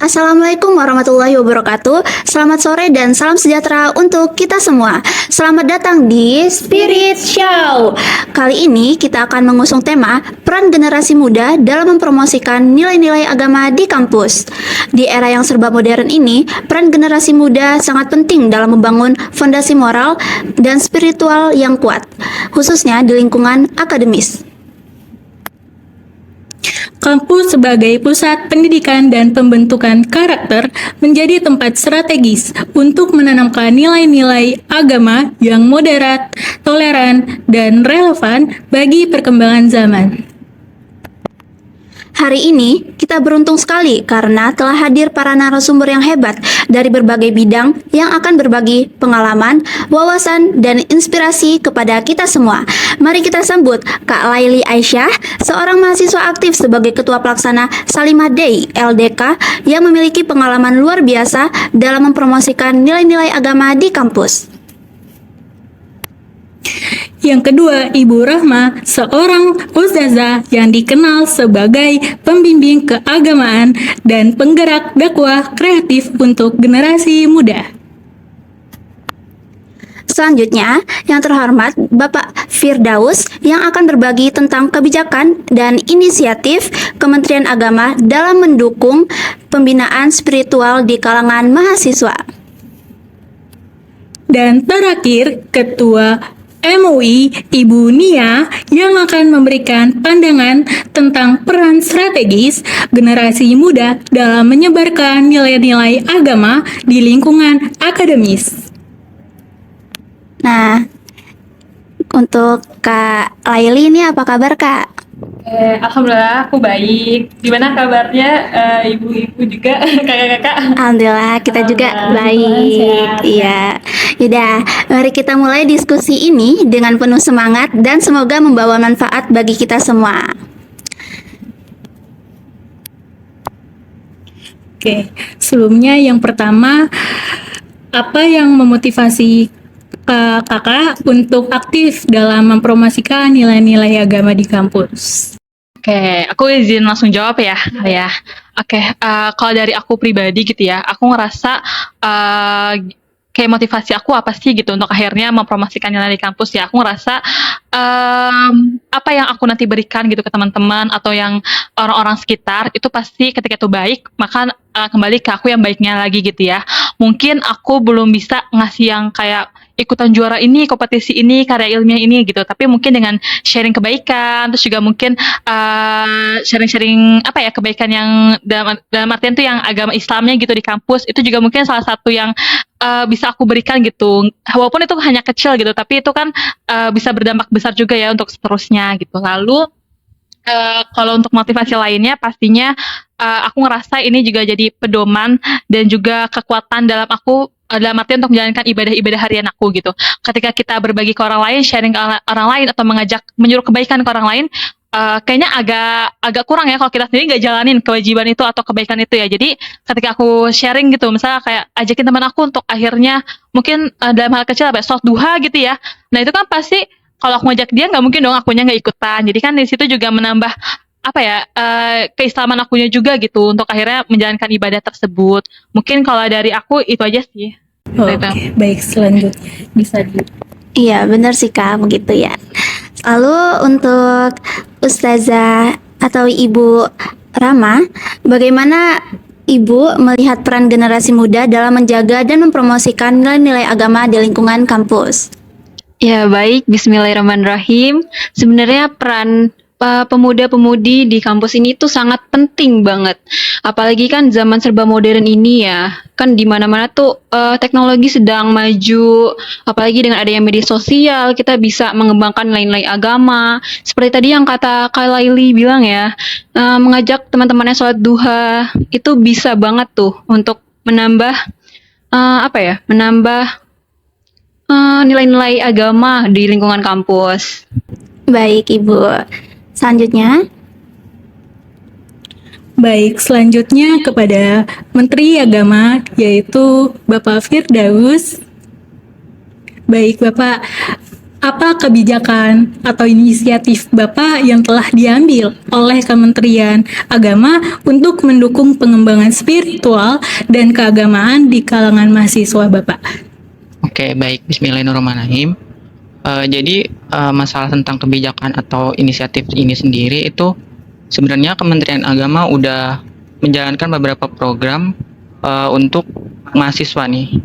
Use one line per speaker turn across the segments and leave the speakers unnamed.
Assalamualaikum warahmatullahi wabarakatuh. Selamat sore dan salam sejahtera untuk kita semua. Selamat datang di Spirit Show. Kali ini kita akan mengusung tema peran generasi muda dalam mempromosikan nilai-nilai agama di kampus. Di era yang serba modern ini, peran generasi muda sangat penting dalam membangun fondasi moral dan spiritual yang kuat, khususnya di lingkungan akademis.
Kampus sebagai pusat pendidikan dan pembentukan karakter menjadi tempat strategis untuk menanamkan nilai-nilai agama yang moderat, toleran, dan relevan bagi perkembangan zaman.
Hari ini kita beruntung sekali karena telah hadir para narasumber yang hebat dari berbagai bidang yang akan berbagi pengalaman, wawasan, dan inspirasi kepada kita semua. Mari kita sambut Kak Laili Aisyah, seorang mahasiswa aktif sebagai Ketua Pelaksana Salimah Day LDK yang memiliki pengalaman luar biasa dalam mempromosikan nilai-nilai agama di kampus.
Yang kedua, Ibu Rahma, seorang ustazah yang dikenal sebagai pembimbing keagamaan dan penggerak dakwah kreatif untuk generasi muda.
Selanjutnya, yang terhormat Bapak Firdaus yang akan berbagi tentang kebijakan dan inisiatif Kementerian Agama dalam mendukung pembinaan spiritual di kalangan mahasiswa.
Dan terakhir, Ketua MUI Ibu Nia yang akan memberikan pandangan tentang peran strategis generasi muda dalam menyebarkan nilai-nilai agama di lingkungan akademis.
Nah, untuk Kak Laili ini apa kabar, Kak?
Alhamdulillah aku baik. Gimana kabarnya ibu-ibu juga, kakak-kakak?
Alhamdulillah kita juga baik. Iya. Yaudah, mari kita mulai diskusi ini dengan penuh semangat dan semoga membawa manfaat bagi kita semua.
Oke, sebelumnya yang pertama, apa yang memotivasi kakak untuk aktif dalam mempromosikan nilai-nilai agama di kampus?
Oke, aku izin langsung jawab ya. Oke, kalau dari aku pribadi gitu ya, aku ngerasa kayak motivasi aku apa sih gitu untuk akhirnya mempromosikan nilai di kampus ya. Aku ngerasa apa yang aku nanti berikan gitu ke teman-teman atau yang orang-orang sekitar itu pasti ketika itu baik, maka kembali ke aku yang baiknya lagi gitu ya. Mungkin aku belum bisa ngasih yang kayak ikutan juara ini, kompetisi ini, karya ilmiah ini gitu. Tapi mungkin dengan sharing kebaikan, terus juga mungkin sharing-sharing apa ya kebaikan yang dalam artian tuh yang agama Islamnya gitu di kampus itu juga mungkin salah satu yang bisa aku berikan gitu. Walaupun itu hanya kecil gitu, tapi itu kan bisa berdampak besar juga ya untuk seterusnya gitu. Lalu kalau untuk motivasi lainnya pastinya aku ngerasa ini juga jadi pedoman dan juga kekuatan dalam aku dalam artian untuk menjalankan ibadah-ibadah harian aku gitu. Ketika kita berbagi ke orang lain, sharing ke orang lain atau menyuruh kebaikan ke orang lain, kayaknya agak kurang ya kalau kita sendiri nggak jalanin kewajiban itu atau kebaikan itu ya. Jadi ketika aku sharing gitu, misalnya kayak ajakin teman aku untuk akhirnya mungkin dalam hal kecil apa sholat duha gitu ya. Nah itu kan pasti kalau aku ngajak dia nggak mungkin dong akunya nggak ikutan. Jadi kan di situ juga menambah apa ya keislaman akunya juga gitu untuk akhirnya menjalankan ibadah tersebut. Mungkin kalau dari aku itu aja sih.
Oke, baik, selanjutnya bisa di...
Iya, benar sih Kak, begitu ya. Lalu untuk Ustazah atau Ibu Rama, bagaimana Ibu melihat peran generasi muda dalam menjaga dan mempromosikan nilai-nilai agama di lingkungan kampus?
Ya baik, bismillahirrahmanirrahim. Sebenarnya peran pemuda-pemudi di kampus ini tuh sangat penting banget. Apalagi kan zaman serba modern ini ya, kan di mana-mana tuh teknologi sedang maju. Apalagi dengan adanya media sosial, kita bisa mengembangkan nilai-nilai agama. Seperti tadi yang kata Kak Laili bilang ya, mengajak teman-temannya sholat duha itu bisa banget tuh untuk menambah nilai-nilai agama di lingkungan kampus.
Baik Ibu. Selanjutnya,
Baik, selanjutnya kepada Menteri Agama, yaitu Bapak Firdaus. Baik, Bapak, apa kebijakan atau inisiatif Bapak yang telah diambil oleh Kementerian Agama untuk mendukung pengembangan spiritual dan keagamaan di kalangan mahasiswa Bapak?
Oke, baik. Bismillahirrahmanirrahim. Jadi masalah tentang kebijakan atau inisiatif ini sendiri itu sebenarnya Kementerian Agama udah menjalankan beberapa program untuk mahasiswa nih.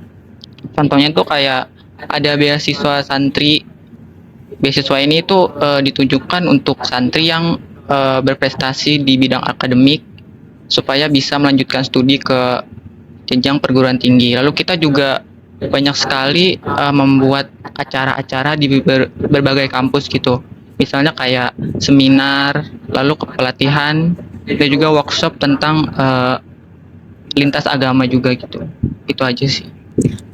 Contohnya tuh kayak ada beasiswa santri. Beasiswa ini tuh ditujukan untuk santri yang berprestasi di bidang akademik supaya bisa melanjutkan studi ke jenjang perguruan tinggi. Lalu kita juga banyak sekali membuat acara-acara di berbagai kampus gitu. Misalnya kayak seminar, lalu kepelatihan, dan juga workshop tentang lintas agama juga gitu. Itu aja sih.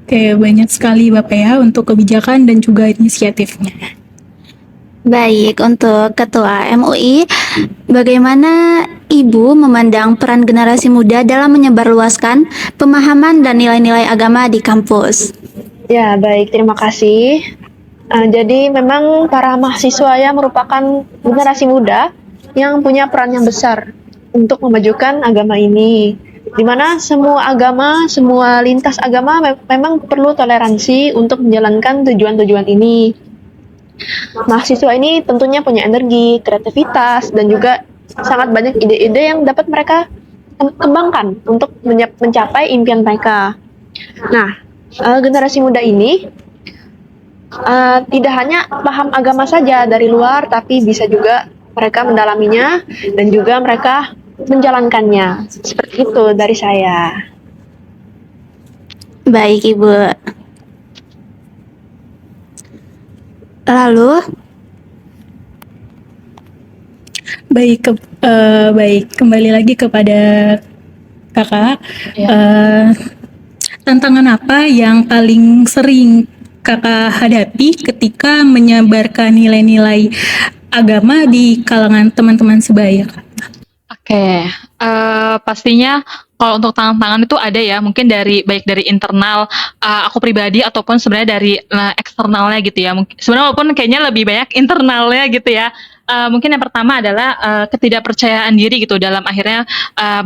Oke, banyak sekali Bapak ya untuk kebijakan dan juga inisiatifnya.
Baik, untuk Ketua MUI, bagaimana Ibu memandang peran generasi muda dalam menyebarluaskan pemahaman dan nilai-nilai agama di kampus?
Ya, baik. Terima kasih. Jadi memang para mahasiswa ya merupakan generasi muda yang punya peran yang besar untuk memajukan agama ini. Di mana semua agama, semua lintas agama memang perlu toleransi untuk menjalankan tujuan-tujuan ini. Mahasiswa ini tentunya punya energi, kreativitas, dan juga sangat banyak ide-ide yang dapat mereka kembangkan untuk mencapai impian mereka. Nah, generasi muda ini tidak hanya paham agama saja dari luar, tapi bisa juga mereka mendalaminya dan juga mereka menjalankannya. Seperti itu dari saya.
Baik, Ibu. Lalu,
Baik, kembali lagi kepada Kakak. Tantangan apa yang paling sering Kakak hadapi ketika menyebarkan nilai-nilai agama di kalangan teman-teman sebaya, Kak?
Oke, pastinya kalau untuk tantangan itu ada ya, mungkin baik dari internal aku pribadi ataupun sebenarnya dari eksternalnya gitu ya. Sebenarnya walaupun kayaknya lebih banyak internalnya gitu ya. Mungkin yang pertama adalah ketidakpercayaan diri gitu dalam akhirnya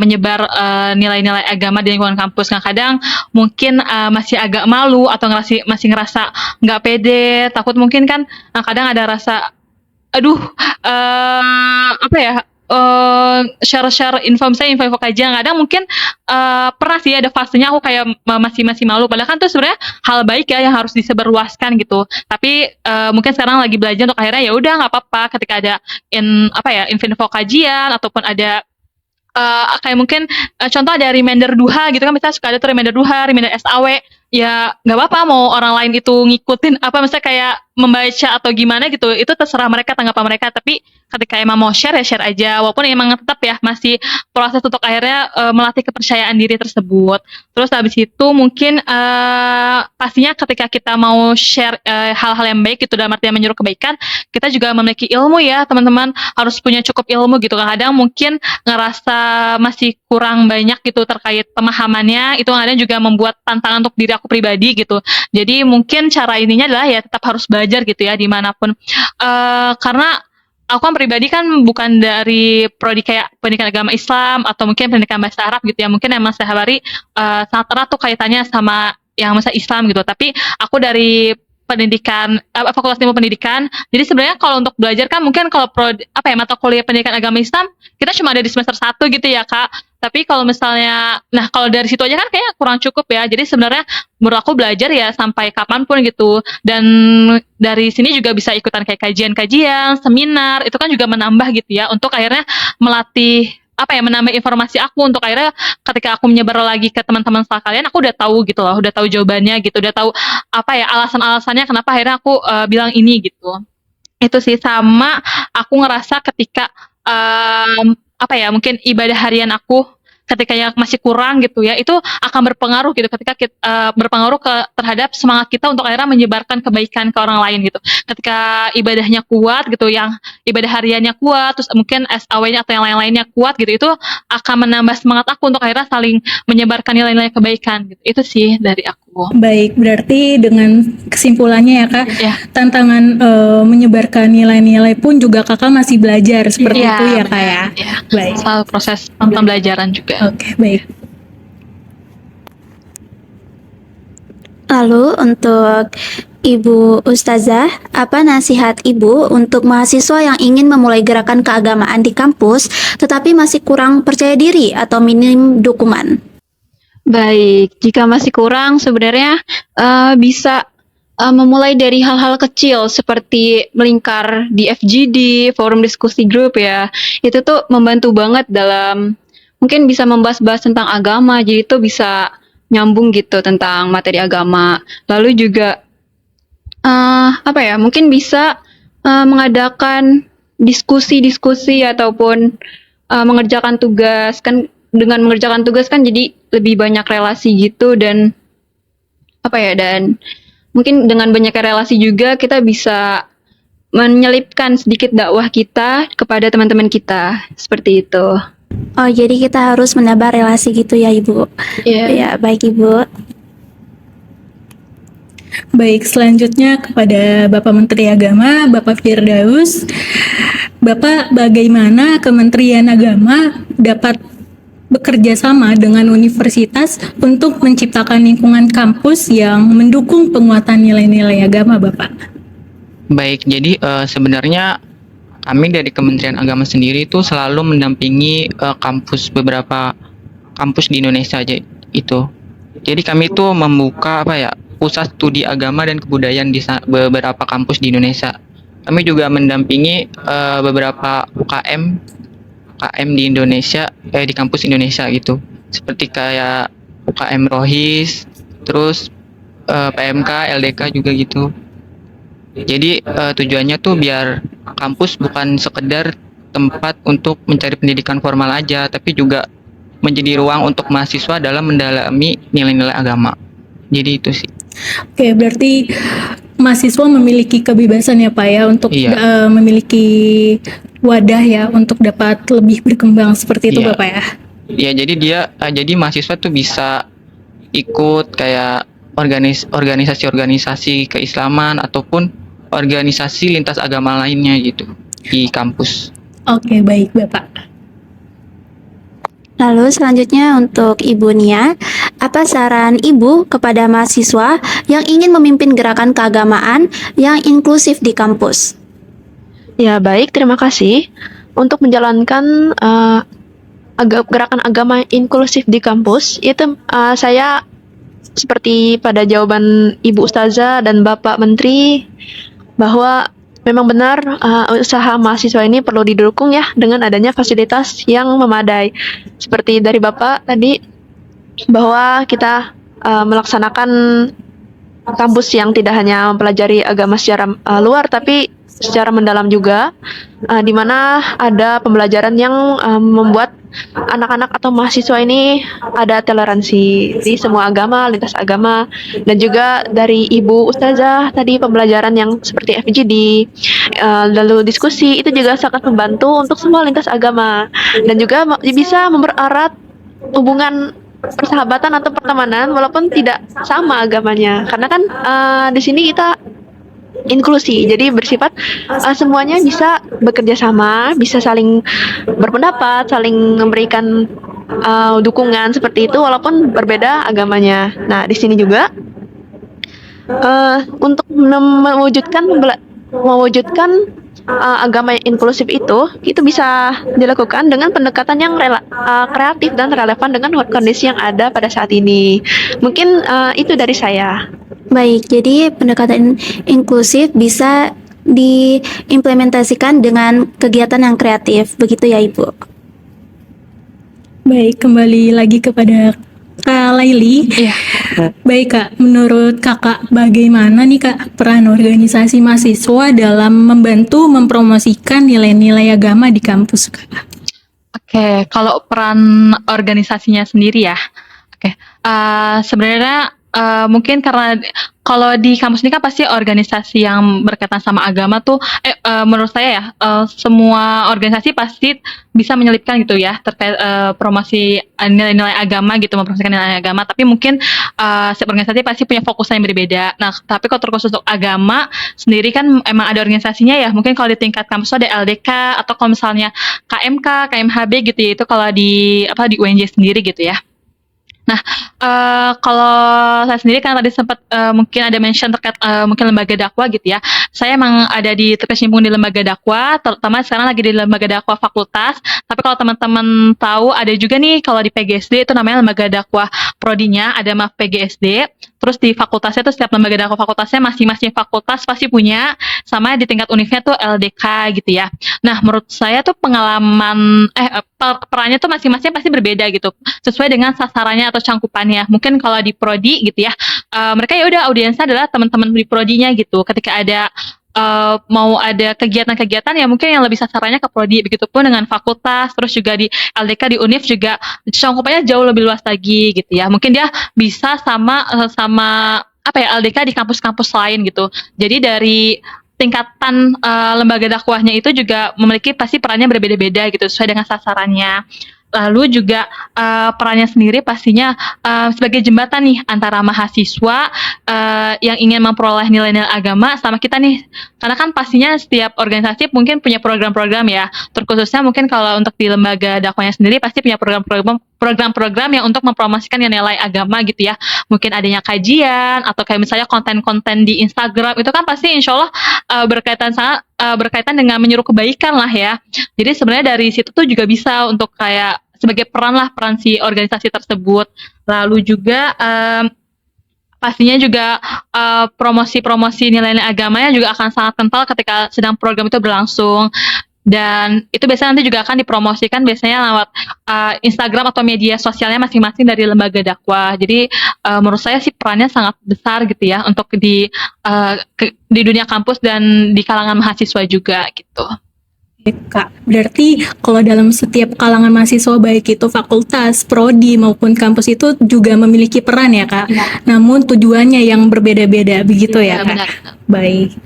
menyebar nilai-nilai agama di lingkungan kampus. Nah, kadang mungkin masih agak malu atau masih ngerasa nggak pede, takut mungkin kan kadang ada rasa aduh apa ya, share-share info kajian. Kadang mungkin pernah sih ada fasenya aku kayak masih malu, padahal kan tuh sebenarnya hal baik ya yang harus disebarluaskan gitu. Tapi mungkin sekarang lagi belajar untuk akhirnya ya udah nggak apa-apa ketika ada info kajian ataupun ada kayak mungkin contoh ada reminder duha gitu kan, misalnya suka ada tuh reminder duha, reminder SAW, ya nggak apa-apa mau orang lain itu ngikutin apa misalnya kayak membaca atau gimana gitu, itu terserah mereka, tanggapan mereka. Tapi ketika emang mau share ya share aja, walaupun emang tetap ya masih proses untuk akhirnya melatih kepercayaan diri tersebut. Terus habis itu mungkin pastinya ketika kita mau share hal-hal yang baik gitu dalam artian menyuruh kebaikan, kita juga memiliki ilmu ya teman-teman, harus punya cukup ilmu gitu. Kadang mungkin ngerasa masih kurang banyak gitu terkait pemahamannya, itu kadang juga membuat tantangan untuk diri aku pribadi gitu. Jadi mungkin cara ininya adalah ya tetap harus belajar gitu ya dimanapun. Karena aku kan pribadi kan bukan dari prodi kayak pendidikan agama Islam atau mungkin pendidikan bahasa Arab gitu ya. Mungkin emang sehari-hari sangat erat tuh kaitannya sama yang masa Islam gitu. Tapi aku dari pendidikan Fakultas Ilmu Pendidikan. Jadi sebenarnya kalau untuk belajar kan mungkin kalau mata kuliah pendidikan agama Islam kita cuma ada di semester 1 gitu ya, Kak. Tapi kalau misalnya kalau dari situ aja kan kayaknya kurang cukup ya. Jadi sebenarnya menurut aku belajar ya sampai kapanpun gitu. Dan dari sini juga bisa ikutan kayak kajian-kajian, seminar, itu kan juga menambah gitu ya untuk akhirnya melatih menambah informasi aku untuk akhirnya ketika aku menyebar lagi ke teman-teman sekalian, aku udah tahu gitu loh, udah tahu jawabannya gitu, udah tahu alasan-alasannya kenapa akhirnya aku bilang ini gitu. Itu sih, sama aku ngerasa ketika mungkin ibadah harian aku ketika yang masih kurang gitu ya, itu akan berpengaruh gitu ketika berpengaruh terhadap semangat kita untuk akhirnya menyebarkan kebaikan ke orang lain gitu. Ketika ibadahnya kuat gitu, yang ibadah hariannya kuat, terus mungkin SAW-nya atau yang lain-lainnya kuat gitu, itu akan menambah semangat aku untuk akhirnya saling menyebarkan nilai-nilai kebaikan gitu. Itu sih dari aku.
Baik, berarti dengan kesimpulannya ya Kak,
Ya.
tantangan menyebarkan nilai-nilai pun juga Kakak masih belajar seperti
Iya,
itu ya Kak ya.
benar. Iya.
Baik.
Soal proses pembelajaran juga.
Oke, baik.
Lalu untuk Ibu Ustazah, apa nasihat Ibu untuk mahasiswa yang ingin memulai gerakan keagamaan di kampus tetapi masih kurang percaya diri atau minim dukungan?
Baik, jika masih kurang sebenarnya bisa memulai dari hal-hal kecil seperti melingkar di FGD, forum diskusi grup ya. Itu tuh membantu banget dalam mungkin bisa membahas-bahas tentang agama, jadi itu bisa nyambung gitu tentang materi agama. Lalu juga apa ya? Mungkin bisa mengadakan diskusi-diskusi ataupun mengerjakan tugas kan, dengan mengerjakan tugas kan jadi lebih banyak relasi gitu, dan apa ya, dan mungkin dengan banyaknya relasi juga kita bisa menyelipkan sedikit dakwah kita kepada teman-teman kita seperti itu.
Oh, jadi kita harus menambah relasi gitu ya, Ibu.
Iya.
Ya, baik Ibu.
Baik, selanjutnya kepada Bapak Menteri Agama, Bapak Firdaus. Bapak, bagaimana Kementerian Agama dapat bekerja sama dengan universitas untuk menciptakan lingkungan kampus yang mendukung penguatan nilai-nilai agama, Bapak?
Baik, jadi sebenarnya kami dari Kementerian Agama sendiri itu selalu mendampingi beberapa kampus di Indonesia aja itu. Jadi kami itu membuka pusat studi agama dan kebudayaan di beberapa kampus di Indonesia. Kami juga mendampingi beberapa UKM di Indonesia, di kampus Indonesia gitu. Seperti kayak UKM Rohis, terus PMK, LDK juga gitu. Jadi tujuannya tuh biar kampus bukan sekedar tempat untuk mencari pendidikan formal aja, tapi juga menjadi ruang untuk mahasiswa dalam mendalami nilai-nilai agama. Jadi itu sih.
Oke, berarti mahasiswa memiliki kebebasan ya Pak ya untuk
Iya.
memiliki wadah ya untuk dapat lebih berkembang seperti itu
Iya.
Bapak ya.
Ya, jadi mahasiswa tuh bisa ikut kayak organisasi-organisasi keislaman ataupun organisasi lintas agama lainnya gitu di kampus.
Oke, baik Bapak.
Lalu selanjutnya untuk Ibu Nia, apa saran Ibu kepada mahasiswa yang ingin memimpin gerakan keagamaan yang inklusif di kampus?
Ya, baik, terima kasih. Untuk menjalankan gerakan agama inklusif di kampus, itu saya seperti pada jawaban Ibu Ustazah dan Bapak Menteri, bahwa memang benar usaha mahasiswa ini perlu didukung ya dengan adanya fasilitas yang memadai. Seperti dari Bapak tadi, bahwa kita melaksanakan kampus yang tidak hanya mempelajari agama secara luar, tapi secara mendalam juga, di mana ada pembelajaran yang membuat anak-anak atau mahasiswa ini ada toleransi di semua agama, lintas agama, dan juga dari Ibu Ustazah tadi pembelajaran yang seperti FGD, lalu diskusi itu juga sangat membantu untuk semua lintas agama, dan juga bisa mempererat hubungan persahabatan atau pertemanan walaupun tidak sama agamanya, karena kan di sini kita inklusi, jadi bersifat semuanya bisa bekerja sama, bisa saling berpendapat, saling memberikan dukungan seperti itu walaupun berbeda agamanya. Nah, di sini juga untuk mewujudkan agama yang inklusif itu bisa dilakukan dengan pendekatan yang kreatif dan relevan dengan kondisi yang ada pada saat ini. Mungkin itu dari saya.
Baik, jadi pendekatan inklusif bisa diimplementasikan dengan kegiatan yang kreatif, begitu ya Ibu?
Baik, kembali lagi kepada Kak Laili.
Iya.
Baik Kak, menurut Kakak bagaimana nih Kak peran organisasi mahasiswa dalam membantu mempromosikan nilai-nilai agama di kampus Kak?
Oke, kalau peran organisasinya sendiri ya. Oke, sebenarnya mungkin karena kalau di kampus ini kan pasti organisasi yang berkaitan sama agama tuh, menurut saya ya, semua organisasi pasti bisa menyelipkan gitu ya terkait promosi nilai-nilai agama gitu, mempromosikan nilai agama. Tapi mungkin setiap organisasi pasti punya fokusnya yang berbeda. Nah, tapi kalau terkhusus untuk agama sendiri kan emang ada organisasinya ya. Mungkin kalau di tingkat kampus tuh ada LDK atau kalau misalnya KMK, KMHB gitu ya. Itu kalau di UNJ sendiri gitu ya. Nah, kalau saya sendiri kan tadi sempat mungkin ada mention terkait mungkin lembaga dakwah gitu ya. Saya emang ada terkecimpung di lembaga dakwah, terutama sekarang lagi di lembaga dakwah fakultas. Tapi kalau teman-teman tahu ada juga nih kalau di PGSD itu namanya lembaga dakwah prodinya, ada MAF PGSD. Terus di fakultasnya tuh setiap lembaga dakwah fakultasnya masing-masing fakultas pasti punya, sama di tingkat univnya tuh LDK gitu ya. Nah, menurut saya tuh pengalaman perannya tuh masing-masing pasti berbeda gitu, sesuai dengan sasarannya atau cangkupannya. Mungkin kalau di prodi gitu ya, mereka ya udah audiensnya adalah teman-teman di prodinya gitu. Ketika ada mau ada kegiatan-kegiatan ya mungkin yang lebih sasarannya ke prodi, begitupun dengan fakultas, terus juga di LDK di Univ juga cangkupannya jauh lebih luas lagi gitu ya. Mungkin dia bisa sama apa ya LDK di kampus-kampus lain gitu. Jadi dari tingkatan lembaga dakwahnya itu juga memiliki pasti perannya berbeda-beda gitu sesuai dengan sasarannya. Lalu juga perannya sendiri pastinya sebagai jembatan nih antara mahasiswa yang ingin memperoleh nilai-nilai agama sama kita nih. Karena kan pastinya setiap organisasi mungkin punya program-program ya. Terkhususnya mungkin kalau untuk di lembaga dakwahnya sendiri pasti punya program-program yang untuk mempromosikan nilai agama gitu ya. Mungkin adanya kajian atau kayak misalnya konten-konten di Instagram itu kan pasti insya Allah berkaitan dengan menyuruh kebaikan lah ya. Jadi sebenarnya dari situ tuh juga bisa untuk kayak sebagai peran si organisasi tersebut. Lalu juga pastinya juga promosi-promosi nilai-nilai agamanya juga akan sangat kental ketika sedang program itu berlangsung. Dan itu biasanya nanti juga akan dipromosikan biasanya lewat Instagram atau media sosialnya masing-masing dari lembaga dakwah. Jadi menurut saya sih perannya sangat besar gitu ya untuk di dunia kampus dan di kalangan mahasiswa juga gitu.
Kak, berarti kalau dalam setiap kalangan mahasiswa baik itu fakultas, prodi maupun kampus itu juga memiliki peran ya Kak.
Ya.
Namun tujuannya yang berbeda-beda begitu ya Kak.
Benar.
Baik.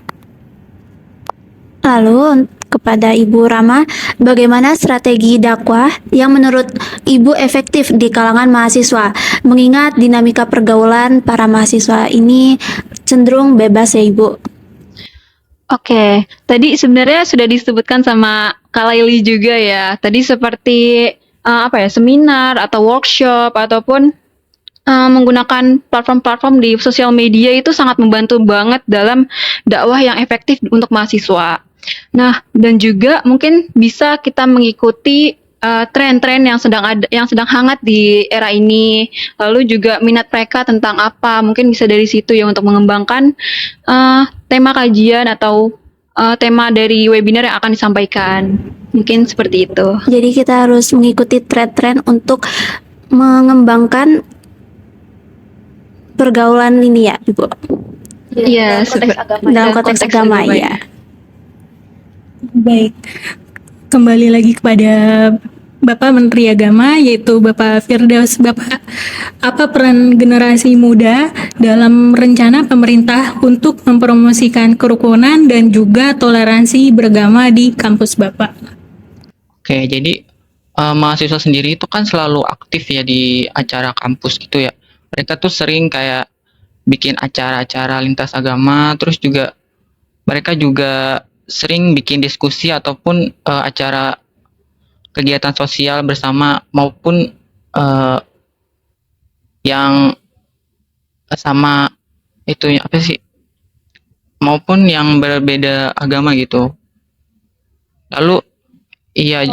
Lalu kepada Ibu Rama, bagaimana strategi dakwah yang menurut Ibu efektif di kalangan mahasiswa? Mengingat dinamika pergaulan para mahasiswa ini cenderung bebas ya Ibu.
Oke, tadi sebenarnya sudah disebutkan sama Kak Laili juga ya. Tadi seperti seminar atau workshop ataupun menggunakan platform-platform di sosial media itu sangat membantu banget dalam dakwah yang efektif untuk mahasiswa. Nah, dan juga mungkin bisa kita mengikuti tren-tren yang sedang hangat di era ini. Lalu juga minat mereka tentang apa, mungkin bisa dari situ ya untuk mengembangkan tema kajian atau tema dari webinar yang akan disampaikan. Mungkin seperti itu.
Jadi kita harus mengikuti tren-tren untuk mengembangkan pergaulan ini ya Ibu.
Iya,
Dalam konteks agama ya.
Baik. Kembali lagi kepada Bapak Menteri Agama yaitu Bapak Firdaus. Bapak, apa peran generasi muda dalam rencana pemerintah untuk mempromosikan kerukunan dan juga toleransi beragama di kampus Bapak?
Oke, jadi mahasiswa sendiri itu kan selalu aktif ya di acara kampus gitu ya. Mereka tuh sering kayak bikin acara-acara lintas agama, terus juga mereka juga sering bikin diskusi ataupun acara kegiatan sosial bersama maupun yang sama itu apa sih? Maupun yang berbeda agama gitu. Lalu iya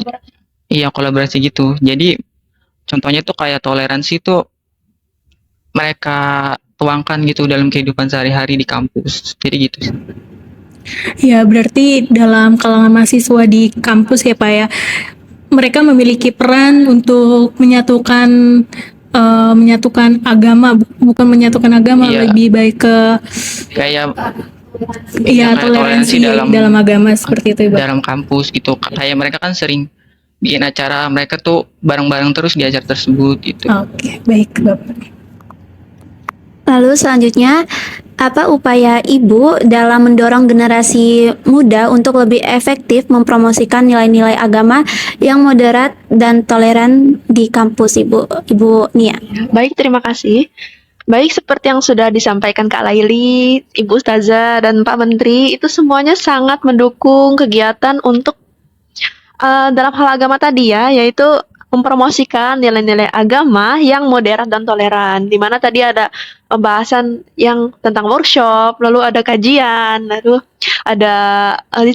kolaborasi gitu. Jadi contohnya tuh kayak toleransi tuh mereka tuangkan gitu dalam kehidupan sehari-hari di kampus. Jadi gitu sih.
Ya, berarti dalam kalangan mahasiswa di kampus ya Pak ya, mereka memiliki peran untuk menyatukan agama, bukan menyatukan agama,
Iya.
lebih baik ke
Kayak
ya
kayak
toleransi dalam agama seperti itu Ibu.
dalam kampus gitu. Kayak mereka kan sering bikin acara, mereka tuh bareng-bareng terus di acara tersebut gitu.
Oke, baik Bapak.
Lalu selanjutnya Apa upaya Ibu dalam mendorong generasi muda untuk lebih efektif mempromosikan nilai-nilai agama yang moderat dan toleran di kampus, Ibu Nia?
Baik, terima kasih. Baik, seperti yang sudah disampaikan Kak Laili, Ibu Ustazah, dan Pak Menteri, itu semuanya sangat mendukung kegiatan untuk dalam hal agama tadi ya, yaitu mempromosikan nilai-nilai agama yang moderat dan toleran. Di mana tadi ada pembahasan yang tentang workshop, lalu ada kajian, lalu ada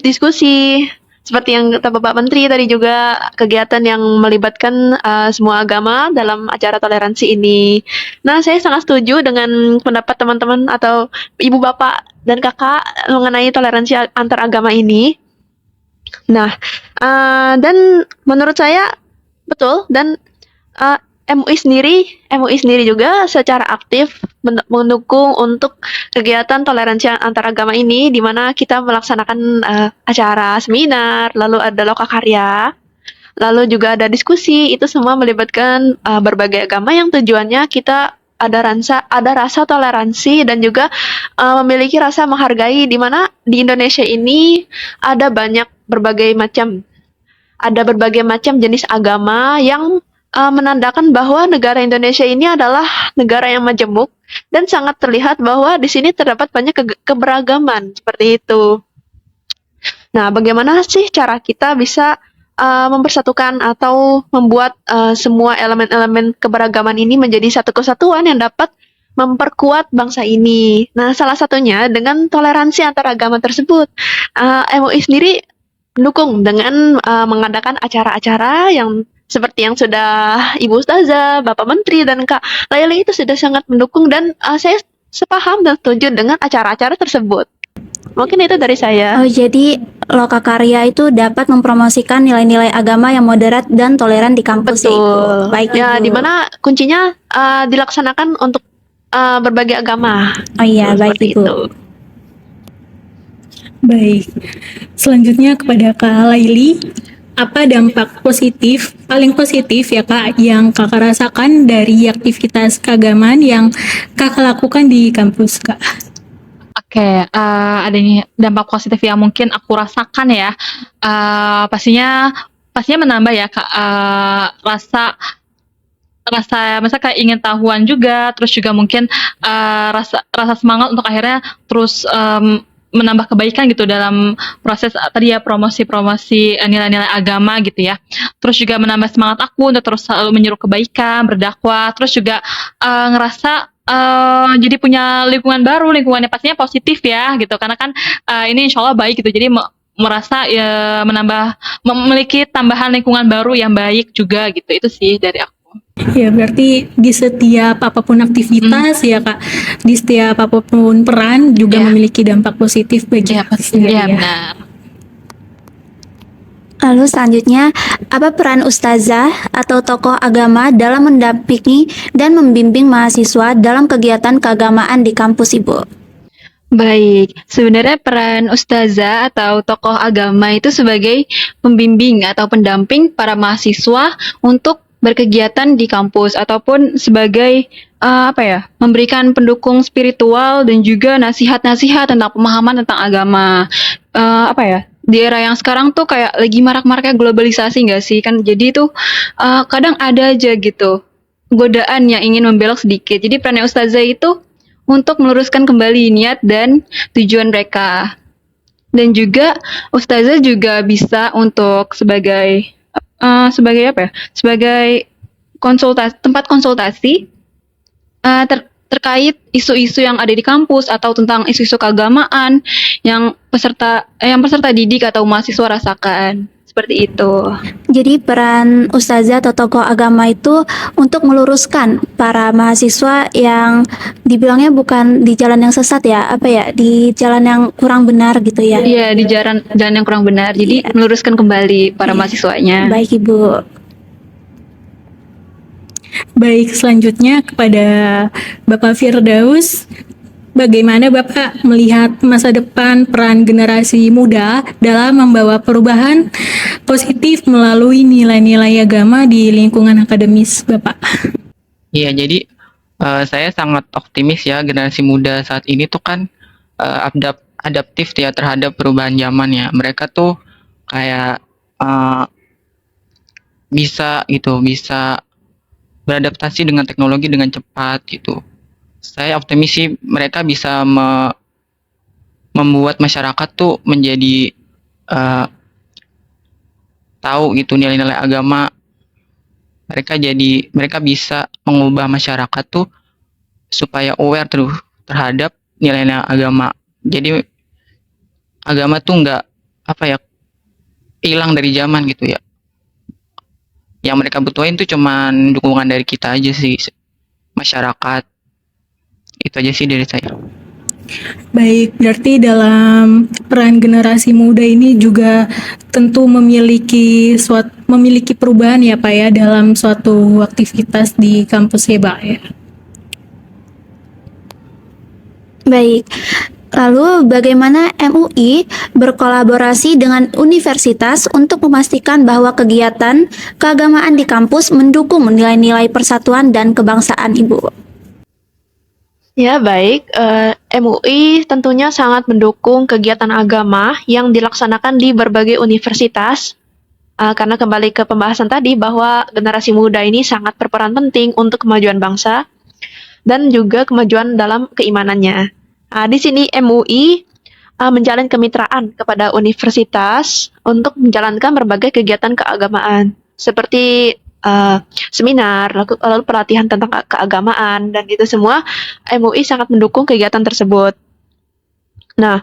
diskusi. Seperti yang kata Bapak Menteri tadi juga kegiatan yang melibatkan semua agama dalam acara toleransi ini. Nah, saya sangat setuju dengan pendapat teman-teman atau ibu bapak dan kakak mengenai toleransi antar agama ini. Nah, dan menurut saya betul, dan MUI sendiri juga secara aktif mendukung untuk kegiatan toleransi antar agama ini, di mana kita melaksanakan acara seminar, lalu ada lokakarya, lalu juga ada diskusi. Itu semua melibatkan berbagai agama yang tujuannya kita ada rasa toleransi dan juga memiliki rasa menghargai, di mana di Indonesia ini ada berbagai macam jenis agama yang menandakan bahwa negara Indonesia ini adalah negara yang majemuk dan sangat terlihat bahwa di sini terdapat banyak keberagaman seperti itu. Nah, bagaimana sih cara kita bisa mempersatukan atau membuat semua elemen-elemen keberagaman ini menjadi satu kesatuan yang dapat memperkuat bangsa ini? Nah, salah satunya dengan toleransi antar agama tersebut. MUI sendiri mendukung dengan mengadakan acara-acara yang seperti yang sudah Ibu Ustazah, Bapak Menteri, dan Kak Laili itu sudah sangat mendukung, dan saya sepaham dan setuju dengan acara-acara tersebut. Mungkin itu dari saya.
Oh, jadi lokakarya itu dapat mempromosikan nilai-nilai agama yang moderat dan toleran di kampus, ya, Ibu?
Betul.
Baik,
Ya,
Ibu.
di mana kuncinya dilaksanakan untuk berbagai agama.
Oh iya, baik,
Seperti
Ibu.
itu.
Baik, selanjutnya kepada Kak Laili, apa dampak paling positif ya Kak, yang Kakak rasakan dari aktivitas keagamaan yang Kakak lakukan di kampus, Kak?
Oke, adanya dampak positif yang mungkin aku rasakan ya, pastinya menambah ya Kak, masa kayak ingin tahuan juga, terus juga mungkin rasa semangat untuk akhirnya terus menambah kebaikan gitu dalam proses tadi ya, promosi nilai-nilai agama gitu ya. Terus juga menambah semangat aku untuk terus selalu menyeru kebaikan, berdakwah, terus juga ngerasa jadi punya lingkungannya pastinya positif ya gitu, karena kan ini insya Allah baik gitu, jadi merasa ya memiliki tambahan lingkungan baru yang baik juga gitu. Itu sih dari aku.
Ya, berarti di setiap apapun aktivitas ya Kak, di setiap apapun peran juga
Ya.
memiliki dampak positif bagi
Iya,
Kakak sendiri
iya
ya.
benar.
Lalu selanjutnya, apa peran ustazah atau tokoh agama dalam mendampingi dan membimbing mahasiswa dalam kegiatan keagamaan di kampus, Ibu?
Baik, sebenarnya peran ustazah atau tokoh agama itu sebagai pembimbing atau pendamping para mahasiswa untuk berkegiatan di kampus, ataupun sebagai memberikan pendukung spiritual dan juga nasihat-nasihat tentang pemahaman tentang agama. Di era yang sekarang tuh kayak lagi marak-maraknya globalisasi nggak sih kan, jadi tuh kadang ada aja gitu godaan yang ingin membelok sedikit. Jadi perannya ustazah itu untuk meluruskan kembali niat dan tujuan mereka. Dan juga ustazah juga bisa untuk sebagai tempat konsultasi terkait isu-isu yang ada di kampus atau tentang isu-isu keagamaan yang peserta didik atau mahasiswa rasakan. Seperti itu.
Jadi peran ustazah atau tokoh agama itu untuk meluruskan para mahasiswa yang dibilangnya bukan di jalan yang sesat ya, di jalan yang kurang benar gitu ya.
Iya, di jalan yang kurang benar. Jadi meluruskan kembali para mahasiswanya.
Baik, Ibu.
Baik, selanjutnya kepada Bapak Firdaus, bagaimana Bapak melihat masa depan peran generasi muda dalam membawa perubahan positif melalui nilai-nilai agama di lingkungan akademis, Bapak?
Iya, jadi Saya sangat optimis ya, generasi muda saat ini tuh kan adaptif ya terhadap perubahan zaman ya. Mereka tuh kayak bisa gitu, bisa beradaptasi dengan teknologi dengan cepat gitu. Saya optimis sih mereka bisa membuat masyarakat tuh menjadi eh, tahu gitu nilai-nilai agama. Mereka bisa mengubah masyarakat tuh supaya aware terhadap nilai-nilai agama. Jadi agama tuh nggak apa ya hilang dari zaman gitu ya. Yang mereka butuhin tuh cuman dukungan dari kita aja sih, masyarakat. Itu aja sih dari saya.
Baik, berarti dalam peran generasi muda ini juga tentu memiliki perubahan ya Pak ya dalam suatu aktivitas di kampus ya Pak ya.
Baik. Lalu bagaimana MUI berkolaborasi dengan universitas untuk memastikan bahwa kegiatan keagamaan di kampus mendukung nilai-nilai persatuan dan kebangsaan, Ibu?
Ya, baik. MUI tentunya sangat mendukung kegiatan agama yang dilaksanakan di berbagai universitas. Karena kembali ke pembahasan tadi bahwa generasi muda ini sangat berperan penting untuk kemajuan bangsa dan juga kemajuan dalam keimanannya. Di sini MUI menjalin kemitraan kepada universitas untuk menjalankan berbagai kegiatan keagamaan seperti seminar, lalu pelatihan tentang keagamaan, dan itu semua MUI sangat mendukung kegiatan tersebut. Nah,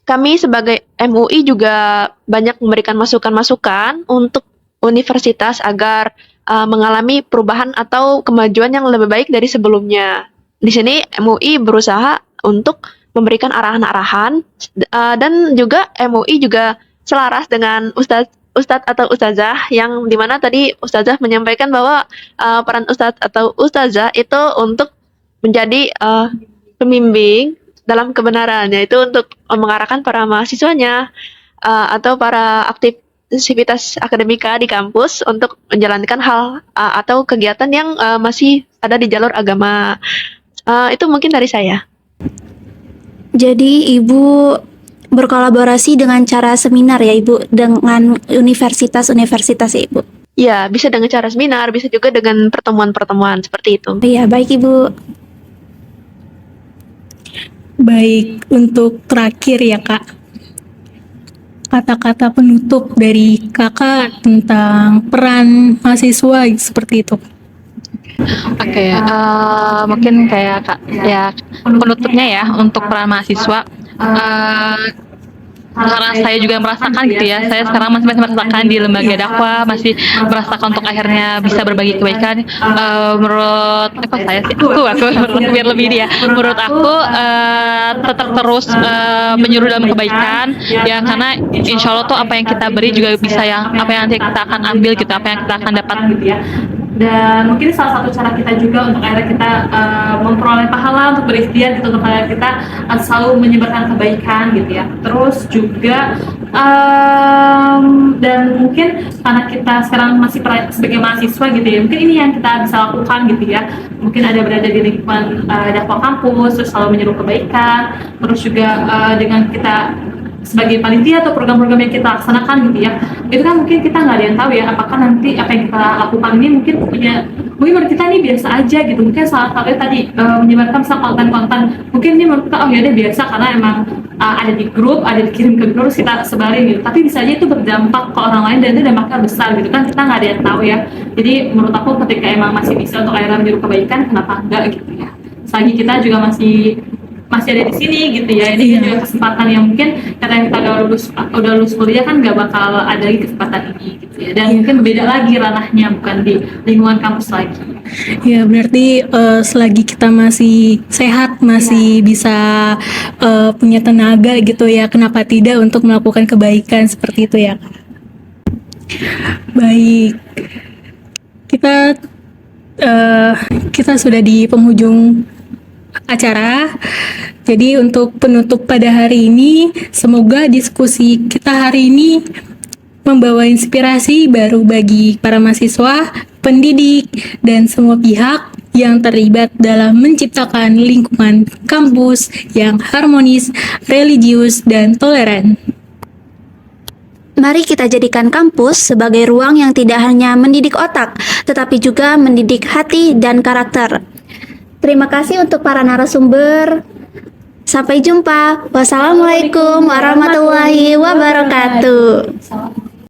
kami sebagai MUI juga banyak memberikan masukan-masukan untuk universitas agar mengalami perubahan atau kemajuan yang lebih baik dari sebelumnya. Di sini MUI berusaha untuk memberikan arahan-arahan dan juga MUI juga selaras dengan Ustadz atau Ustazah yang dimana tadi Ustazah menyampaikan bahwa peran Ustadz atau Ustazah itu untuk menjadi pembimbing dalam kebenaran, yaitu untuk mengarahkan para mahasiswanya atau para aktivitas akademika di kampus untuk menjalankan hal atau kegiatan yang masih ada di jalur agama. Itu mungkin dari saya.
Jadi Ibu berkolaborasi dengan cara seminar ya Ibu dengan universitas-universitas ya Ibu?
Ya, bisa dengan cara seminar, bisa juga dengan pertemuan-pertemuan seperti itu.
Iya, baik Ibu.
Baik, untuk terakhir ya Kak, kata-kata penutup dari Kakak tentang peran mahasiswa seperti itu.
Oke, mungkin kayak Kak, ya penutupnya ya untuk peran mahasiswa. Karena saya juga merasakan gitu ya, saya sekarang masih merasakan di lembaga dakwah, masih merasakan untuk akhirnya bisa berbagi kebaikan. Menurut saya sih, aku biar lebih dia. Menurut aku tetap terus menyuruh dalam kebaikan, ya karena insya Allah tuh apa yang kita beri juga bisa yang apa yang nanti kita akan ambil gitu, apa yang kita akan dapat gitu ya. Dan mungkin salah satu cara kita juga untuk akhirnya kita memperoleh pahala untuk berikhtiar gitu, untuk akhirnya kita selalu menyebarkan kebaikan gitu ya. Terus juga dan mungkin karena kita sekarang masih sebagai mahasiswa gitu ya, mungkin ini yang kita bisa lakukan gitu ya. Mungkin ada berada di lingkungan dakwah kampus, terus selalu menyeru kebaikan, terus juga dengan kita sebagai panitia atau program-program yang kita laksanakan gitu ya, itu kan mungkin kita nggak ada yang tahu ya apakah nanti apa yang kita lakukan ini mungkin menurut kita ini biasa aja gitu, mungkin salah satunya tadi menyebarkan konten-konten mungkin ini menurut kita oh ya udah biasa karena emang ada di grup, ada dikirim ke grup kita sebarin gitu, tapi bisa aja itu berdampak ke orang lain dan itu dampaknya besar gitu kan, kita nggak ada yang tahu ya. Jadi menurut aku ketika emang masih bisa untuk akhirnya menyeru kebaikan, kenapa enggak gitu ya, selagi kita juga masih ada di sini gitu ya. Ini juga kesempatan yang mungkin karena kita udah lulus kuliah kan nggak bakal ada lagi kesempatan ini gitu ya, dan mungkin beda lagi ranahnya, bukan di lingkungan kampus lagi.
Ya berarti selagi kita masih sehat, masih bisa punya tenaga gitu ya, kenapa tidak untuk melakukan kebaikan seperti itu ya. Baik, kita sudah di penghujung acara. Jadi untuk penutup pada hari ini, semoga diskusi kita hari ini membawa inspirasi baru bagi para mahasiswa, pendidik, dan semua pihak yang terlibat dalam menciptakan lingkungan kampus yang harmonis, religius, dan toleran.
Mari kita jadikan kampus sebagai ruang yang tidak hanya mendidik otak, tetapi juga mendidik hati dan karakter. Terima kasih untuk para narasumber. Sampai jumpa. Wassalamualaikum warahmatullahi wabarakatuh.